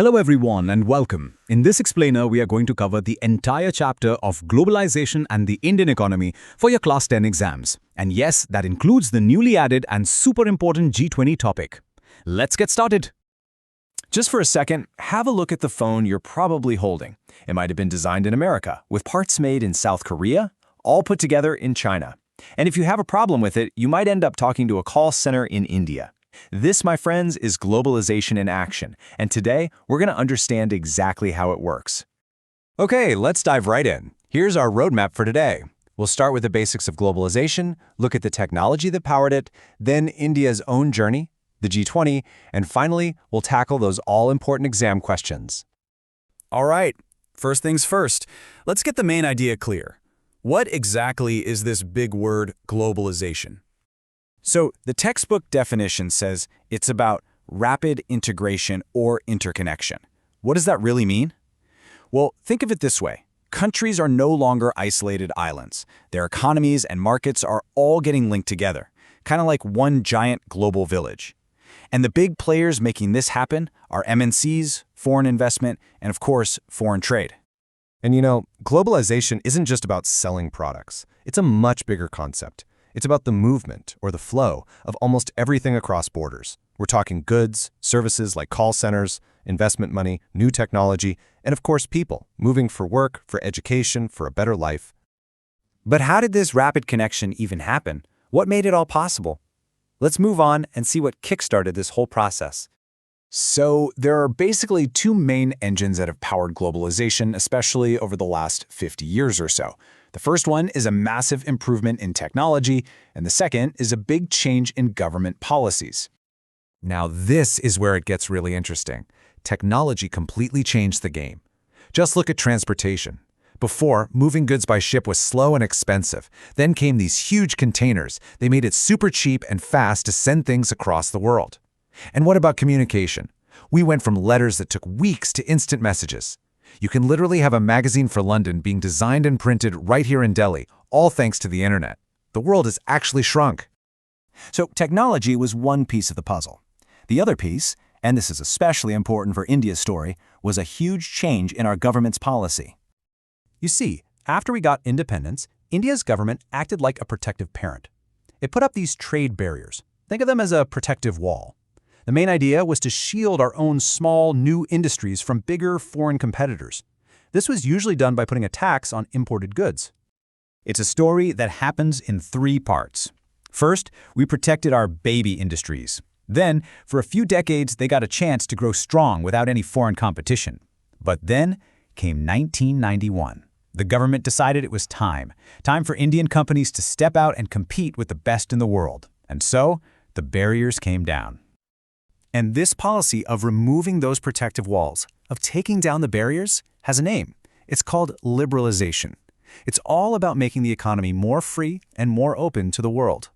Hello everyone and welcome. In this explainer, we are going to cover the entire chapter of Globalization and the Indian economy for your Class 10 exams. And yes, that includes the newly added and super important G20 topic. Let's get started. Just for a second, have a look at the phone you're probably holding. It might have been designed in America, with parts made in South Korea, all put together in China. And if you have a problem with it, you might end up talking to a call center in India. This, my friends, is globalization in action, and today we're going to understand exactly how it works. Okay, let's dive right in. Here's our roadmap for today. We'll start with the basics of globalization, look at the technology that powered it, then India's own journey, the G20, and finally, we'll tackle those all-important exam questions. All right, first things first, let's get the main idea clear. What exactly is this big word, globalization? So, the textbook definition says it's about rapid integration or interconnection. What does that really mean? Well, think of it this way. Countries are no longer isolated islands. Their economies and markets are all getting linked together, kind of like one giant global village. And the big players making this happen are MNCs, foreign investment, and of course, foreign trade. And you know, globalization isn't just about selling products. It's a much bigger concept. It's about the movement, or the flow, of almost everything across borders. We're talking goods, services like call centers, investment money, new technology, and of course people, moving for work, for education, for a better life. But how did this rapid connection even happen? What made it all possible? Let's move on and see what kickstarted this whole process. So, there are basically two main engines that have powered globalization, especially over the last 50 years or so. The first one is a massive improvement in technology, and the second is a big change in government policies. Now this is where it gets really interesting. Technology completely changed the game. Just look at transportation. Before, moving goods by ship was slow and expensive. Then came these huge containers. They made it super cheap and fast to send things across the world. And what about communication? We went from letters that took weeks to instant messages. You can literally have a magazine for London being designed and printed right here in Delhi, all thanks to the internet. The world has actually shrunk. So technology was one piece of the puzzle. The other piece, and this is especially important for India's story, was a huge change in our government's policy. You see, after we got independence, India's government acted like a protective parent. It put up these trade barriers. Think of them as a protective wall. The main idea was to shield our own small, new industries from bigger foreign competitors. This was usually done by putting a tax on imported goods. It's a story that happens in three parts. First, we protected our baby industries. Then, for a few decades, they got a chance to grow strong without any foreign competition. But then came 1991. The government decided it was time for Indian companies to step out and compete with the best in the world. And so, the barriers came down. And this policy of removing those protective walls, of taking down the barriers, has a name. It's called liberalisation. It's all about making the economy more free and more open to the world.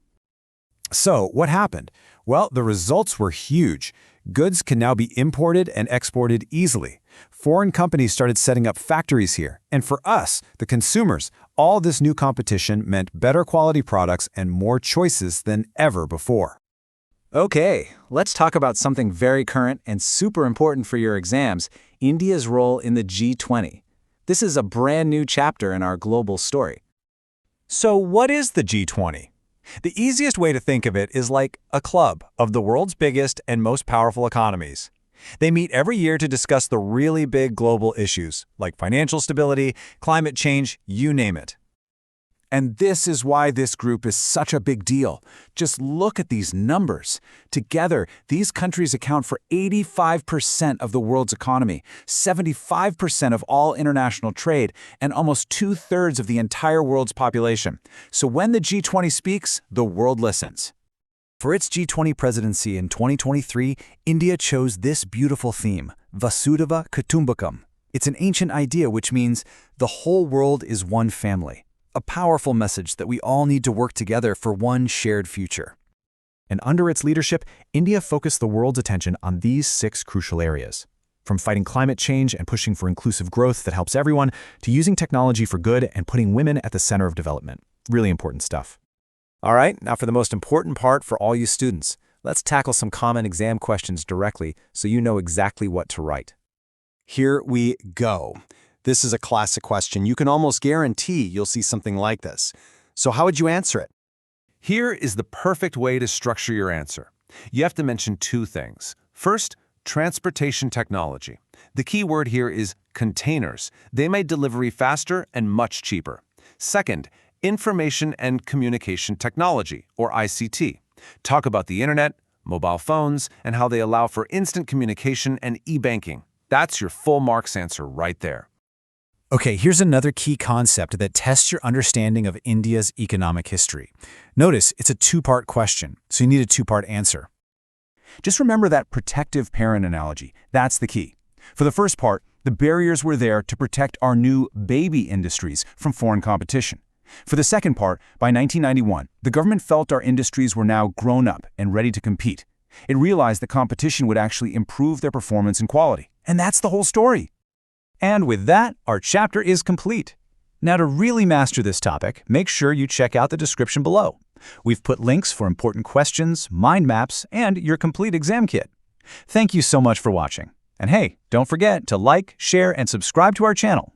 So, what happened? Well, the results were huge. Goods can now be imported and exported easily. Foreign companies started setting up factories here. And for us, the consumers, all this new competition meant better quality products and more choices than ever before. Okay, let's talk about something very current and super important for your exams, India's role in the G20. This is a brand new chapter in our global story. So what is the G20? The easiest way to think of it is like a club of the world's biggest and most powerful economies. They meet every year to discuss the really big global issues, like financial stability, climate change, you name it. And this is why this group is such a big deal. Just look at these numbers. Together, these countries account for 85% of the world's economy, 75% of all international trade, and almost 2/3 of the entire world's population. So when the G20 speaks, the world listens. For its G20 presidency in 2023, India chose this beautiful theme, Vasudhaiva Kutumbakam. It's an ancient idea which means the whole world is one family. A powerful message that we all need to work together for one shared future. And under its leadership, India focused the world's attention on these 6 crucial areas. From fighting climate change and pushing for inclusive growth that helps everyone, to using technology for good and putting women at the center of development. Really important stuff. All right, now for the most important part for all you students. Let's tackle some common exam questions directly so you know exactly what to write. Here we go. This is a classic question. You can almost guarantee you'll see something like this. So how would you answer it? Here is the perfect way to structure your answer. You have to mention two things. First, transportation technology. The key word here is containers. They make delivery faster and much cheaper. Second, information and communication technology, or ICT. Talk about the internet, mobile phones, and how they allow for instant communication and e-banking. That's your full marks answer right there. Okay, here's another key concept that tests your understanding of India's economic history. Notice it's a two-part question, so you need a two-part answer. Just remember that protective parent analogy. That's the key. For the first part, the barriers were there to protect our new baby industries from foreign competition. For the second part, by 1991, the government felt our industries were now grown up and ready to compete. It realized that competition would actually improve their performance and quality. And that's the whole story. And with that, our chapter is complete. Now, to really master this topic, make sure you check out the description below. We've put links for important questions, mind maps, and your complete exam kit. Thank you so much for watching. And hey, don't forget to like, share, and subscribe to our channel.